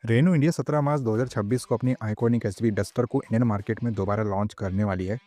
Renault India 17 मार्च 2026 को अपनी iconic SV duster को इंडियन मार्केट में दोबारा लॉन्च करने वाली है।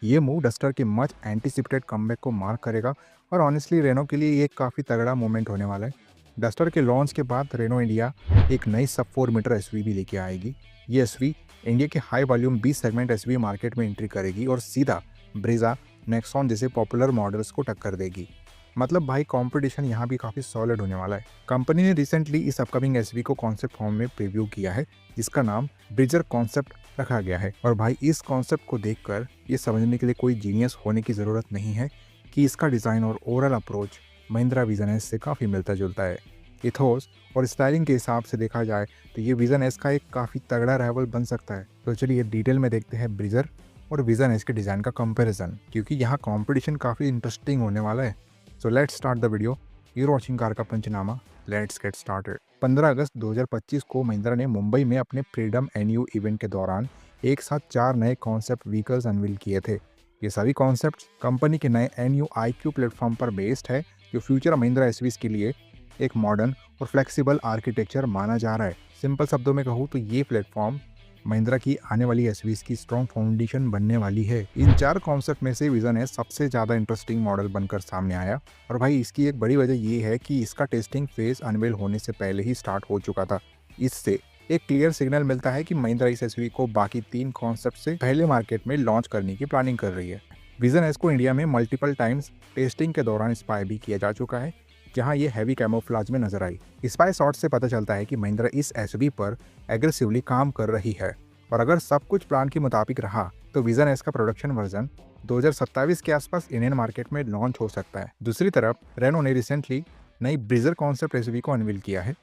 ये मूव डस्टर के मच एंटिसिपेटेड कमबैक को मार्क करेगा और ऑनेस्टली रेनो के लिए ये काफ़ी तगड़ा मोमेंट होने वाला है। डस्टर के लॉन्च के बाद रेनो इंडिया एक नई सब 4 मीटर एसवी भी लेके आएगी। ये एसवी इंडिया के high volume 20 segment SUV market में एंट्री करेगी और सीधा ब्रेजा, नेक्सॉन जैसे पॉपुलर मॉडल्स को टक्कर देगी। मतलब भाई कंपटीशन यहाँ भी काफ़ी सॉलिड होने वाला है। कंपनी ने रिसेंटली इस अपकमिंग एसवी को कॉन्सेप्ट फॉर्म में प्रीव्यू किया है, जिसका नाम ब्रिजर कॉन्सेप्ट रखा गया है। और भाई इस कॉन्सेप्ट को देखकर ये समझने के लिए कोई जीनियस होने की ज़रूरत नहीं है कि इसका डिज़ाइन और overall approach Mahindra vision S से काफ़ी मिलता जुलता है। इथोस और स्टाइलिंग के हिसाब से देखा जाए तो ये विजन एस का एक काफ़ी तगड़ा राइवल बन सकता है। तो चलिए डिटेल में देखते हैं ब्रिजर और विजन एस के डिज़ाइन का कंपैरिजन, क्योंकि यहाँ कंपटीशन काफ़ी इंटरेस्टिंग होने वाला है। So let's start the video. You're watching car का पंचनामा. Let's get started. 15 अगस्त 2025 को महिंद्रा ने मुंबई में अपने फ्रीडम एनयू इवेंट के दौरान एक साथ 4 नए कॉन्सेप्ट व्हीकल्स अनवील किए थे। ये सभी कॉन्सेप्ट कंपनी के नए एनयू IQ प्लेटफॉर्म पर बेस्ड है, जो फ्यूचर महिंद्रा एसवीज के लिए एक मॉडर्न और फ्लेक्सिबल आर्किटेक्चर माना जा रहा है। सिंपल शब्दों में कहूँ तो ये प्लेटफॉर्म महिंद्रा की आने वाली एसवीज की स्ट्रॉन्ग फाउंडेशन बनने वाली है। इन 4 कॉन्सेप्ट में से विजन एस सबसे ज़्यादा इंटरेस्टिंग मॉडल बनकर सामने आया। और भाई इसकी एक बड़ी वजह ये है कि इसका टेस्टिंग फेज अनवेल होने से पहले ही स्टार्ट हो चुका था। इससे एक क्लियर सिग्नल मिलता है कि महिंद्रा इस एसवी को बाकी 3 कॉन्सेप्ट से पहले मार्केट में लॉन्च करने की प्लानिंग कर रही है। विजन एस को इंडिया में मल्टीपल टाइम्स टेस्टिंग के दौरान स्पाई भी किया जा चुका है, जहां ये हैवी कैमोफ्लाज में नजर आई। स्पाई शॉट से पता चलता है कि महिंद्रा इस एसवी पर एग्रेसिवली काम कर रही है, और अगर सब कुछ प्लान के मुताबिक रहा तो विजन एस का प्रोडक्शन वर्जन 2027 के आसपास इंडियन मार्केट में लॉन्च हो सकता है। दूसरी तरफ रेनो ने रिसेंटली नई ब्रिजर कॉन्सेप्ट एसवी को अनवील किया है।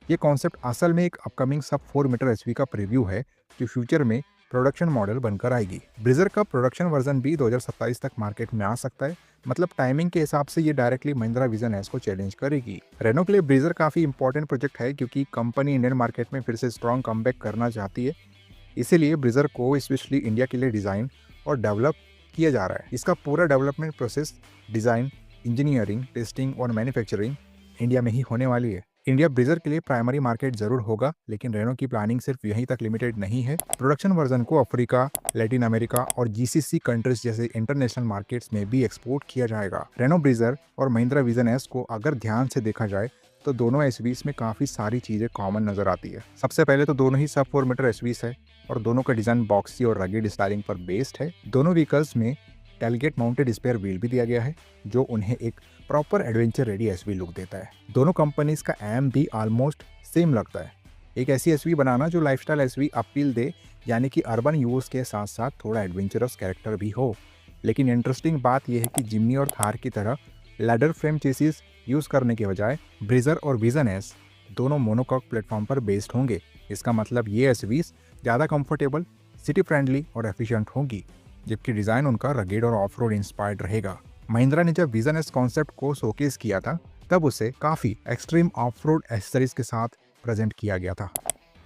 ये कॉन्सेप्ट असल में एक अपकमिंग सब 4 मीटर एसवी का प्रीव्यू है, जो फ्यूचर में प्रोडक्शन मॉडल बनकर आएगी। ब्रिजर का प्रोडक्शन वर्जन भी 2027 तक मार्केट में आ सकता है। मतलब टाइमिंग के हिसाब से ये डायरेक्टली महिंद्रा विजन एस को चैलेंज करेगी। रेनो के लिए ब्रिजर काफी इंपॉर्टेंट प्रोजेक्ट है, क्योंकि कंपनी इंडियन मार्केट में फिर से स्ट्रॉन्ग कमबैक करना चाहती है। इसीलिए ब्रिजर को स्पेशली इंडिया के लिए डिज़ाइन और डेवलप किया जा रहा है। इसका पूरा development process, design, engineering, testing और मैन्युफैक्चरिंग इंडिया में ही होने वाली है। इंडिया ब्रिजर के लिए प्राइमरी मार्केट जरूर होगा, लेकिन रेनो की प्लानिंग सिर्फ यहीं तक लिमिटेड नहीं है। प्रोडक्शन वर्जन को अफ्रीका, लैटिन अमेरिका और GCC कंट्रीज जैसे इंटरनेशनल मार्केट्स में भी एक्सपोर्ट किया जाएगा। रेनो ब्रिजर और महिंद्रा विजन एस को अगर ध्यान से देखा जाए तो दोनों एसवीज में काफ़ी सारी चीज़ें कॉमन नज़र आती है। सबसे पहले तो दोनों ही सब 4 मीटर एसवीज है और दोनों का डिज़ाइन बॉक्सी और रगेड स्टाइलिंग पर बेस्ड है। दोनों व्हीकल्स में टेलगेट माउंटेड स्पेयर व्हील भी दिया गया है, जो उन्हें एक proper adventure ready SUV look देता है। दोनों कंपनीज का एम भी ऑलमोस्ट सेम लगता है, एक ऐसी एसवी बनाना जो लाइफस्टाइल एसवी अपील दे, यानी कि अर्बन यूज के साथ साथ थोड़ा एडवेंचरस कैरेक्टर भी हो। लेकिन इंटरेस्टिंग बात यह है कि जिम्नी और थार की तरह लैडर फ्रेम चेसिस यूज़ करने के बजाय ब्रिजर और विजन एस दोनों मोनोकॉक प्लेटफॉर्म पर बेस्ड होंगे। इसका मतलब ये एसवीज ज़्यादा कंफर्टेबल, सिटी फ्रेंडली और एफिशिएंट होंगी, जबकि डिज़ाइन उनका रगेड और ऑफ रोड इंस्पायर्ड रहेगा। महिंद्रा ने जब विजन एस कॉन्सेप्ट को शोकेस किया था, तब उसे काफ़ी एक्सट्रीम ऑफ रोड एसेसरीज के साथ प्रेजेंट किया गया था।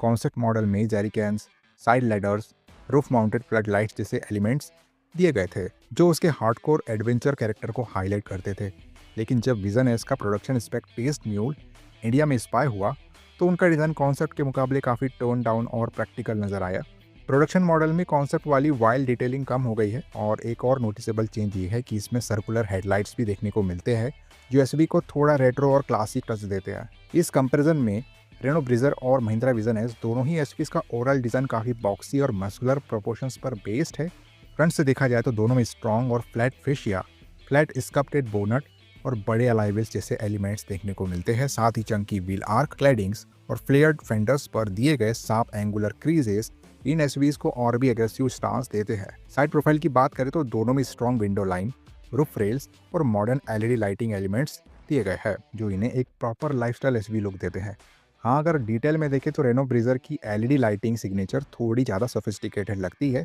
कॉन्सेप्ट मॉडल में jerrycans, side ladders, roof mounted flood lights जैसे एलिमेंट्स दिए गए थे, जो उसके हार्डकोर एडवेंचर कैरेक्टर को हाईलाइट करते थे। लेकिन जब विजन एस का production spec test mule India में स्पाई हुआ, तो उनका डिज़ाइन कॉन्सेप्ट के मुकाबले काफ़ी टोन डाउन और प्रैक्टिकल नज़र आया। प्रोडक्शन मॉडल में कॉन्सेप्ट वाली वाइल्ड डिटेलिंग कम हो गई है, और एक और नोटिसेबल चेंज ये है कि इसमें सर्कुलर हेडलाइट्स भी देखने को मिलते हैं, जो एसवी को थोड़ा रेट्रो और क्लासिक टच देते हैं। इस कंपैरिजन में रेनो ब्रिजर और महिंद्रा विजन एस दोनों ही एसवीज का ओवरऑल डिज़ाइन काफ़ी बॉक्सी और मस्कुलर प्रोपोर्शंस पर बेस्ड है। फ्रंट से देखा जाए तो दोनों में स्ट्रॉन्ग और flat fascia, flat sculpted bonnet और बड़े अलाइवेल्स जैसे एलिमेंट्स देखने को मिलते हैं। साथ ही चंकी व्हील आर्क, क्लैडिंग्स और फ्लेयर्ड फेंडर्स पर दिए गए शार्प एंगुलर क्रीजेस इन एसवीज को और भी एग्रेसिव स्टांस देते हैं। साइड प्रोफाइल की बात करें तो दोनों में strong window line, roof rails और मॉडर्न LED लाइटिंग एलिमेंट्स दिए गए हैं, जो इन्हें एक प्रॉपर लाइफस्टाइल एसवी लुक देते हैं। हाँ, अगर डिटेल में देखें तो रेनो ब्रिजर की LED लाइटिंग सिग्नेचर थोड़ी ज़्यादा सोफिस्टिकेटेड लगती है।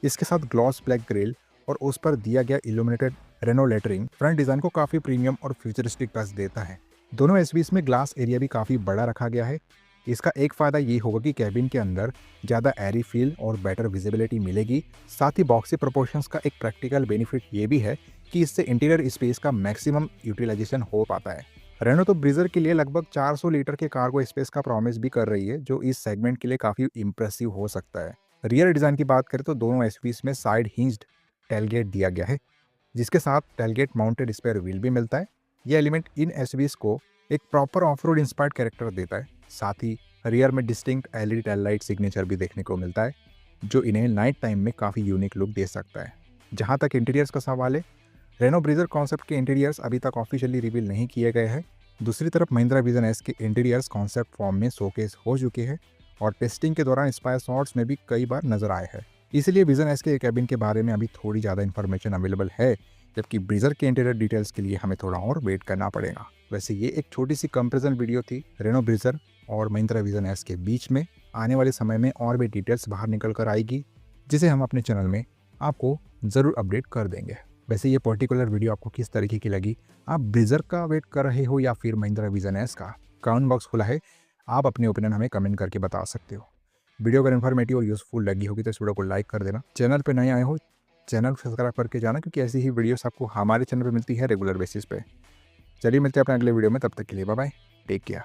इसके साथ ग्लॉस ब्लैक ग्रिल और उस पर दिया गया illuminated Renault lettering front design को काफ़ी प्रीमियम और फ्यूचरिस्टिक टच देता है। दोनों एसवीज में ग्लास एरिया भी काफ़ी बड़ा रखा गया है। इसका एक फ़ायदा ये होगा कि कैबिन के अंदर ज़्यादा एरी फील और बेटर विजिबिलिटी मिलेगी। साथ ही बॉक्सी प्रोपोर्शंस का एक प्रैक्टिकल बेनिफिट ये भी है कि इससे इंटीरियर स्पेस का मैक्सिमम यूटिलाइजेशन हो पाता है। रेनो तो ब्रीजर के लिए लगभग 400 लीटर के कार्गो स्पेस का प्रॉमिस भी कर रही है, जो इस सेगमेंट के लिए काफ़ी इम्प्रेसिव हो सकता है। रियर डिज़ाइन की बात करें तो दोनों एसयूवीज में साइड हिंज्ड टेलगेट दिया गया है, जिसके साथ टेलगेट माउंटेड स्पेयर व्हील भी मिलता है। यह एलिमेंट इन एसयूवीज को एक proper off road inspired character देता है। साथ ही रियर में distinct LED tail light signature भी देखने को मिलता है, जो इन्हें नाइट टाइम में काफ़ी यूनिक लुक दे सकता है। जहाँ तक इंटीरियर्स का सवाल है, रेनो ब्रीजर कॉन्सेप्ट के इंटीरियर्स अभी तक ऑफिशियली रिवील नहीं किए गए हैं। दूसरी तरफ महिंद्रा विजन एस के इंटीरियर्स कॉन्सेप्ट फॉर्म में शोकेस हो चुके हैं और टेस्टिंग के दौरान स्पायर शॉट्स में भी कई बार नजर आए हैं। इसलिए विजन एस के कैबिन के बारे में अभी थोड़ी ज़्यादा इन्फॉर्मेशन अवेलेबल है, जबकि ब्रीजर के इंटीरियर डिटेल्स के लिए हमें थोड़ा और वेट करना पड़ेगा। वैसे ये एक छोटी सी कंपेरिजन वीडियो थी रेनो ब्रीजर और महिंद्रा विजन एस के बीच में। आने वाले समय में और भी डिटेल्स बाहर निकल कर आएगी, जिसे हम अपने चैनल में आपको ज़रूर अपडेट कर देंगे। वैसे ये पर्टिकुलर वीडियो आपको किस तरीके की लगी? आप ब्रीजर का वेट कर रहे हो या फिर महिंद्रा विजन एस का? कमेंट बॉक्स खुला है, आप अपने ओपिनियन हमें कमेंट करके बता सकते हो। वीडियो अगर इन्फॉर्मेटिव और यूजफुल लगी होगी तो इस वीडियो को लाइक कर देना। चैनल पे नए आए हो, चैनल सब्सक्राइब करके जाना, क्योंकि ऐसी ही वीडियोस आपको हमारे चैनल पे मिलती है रेगुलर बेसिस पे। चलिए मिलते हैं अपने अगले वीडियो में, तब तक के लिए बाय बाय, टेक केयर।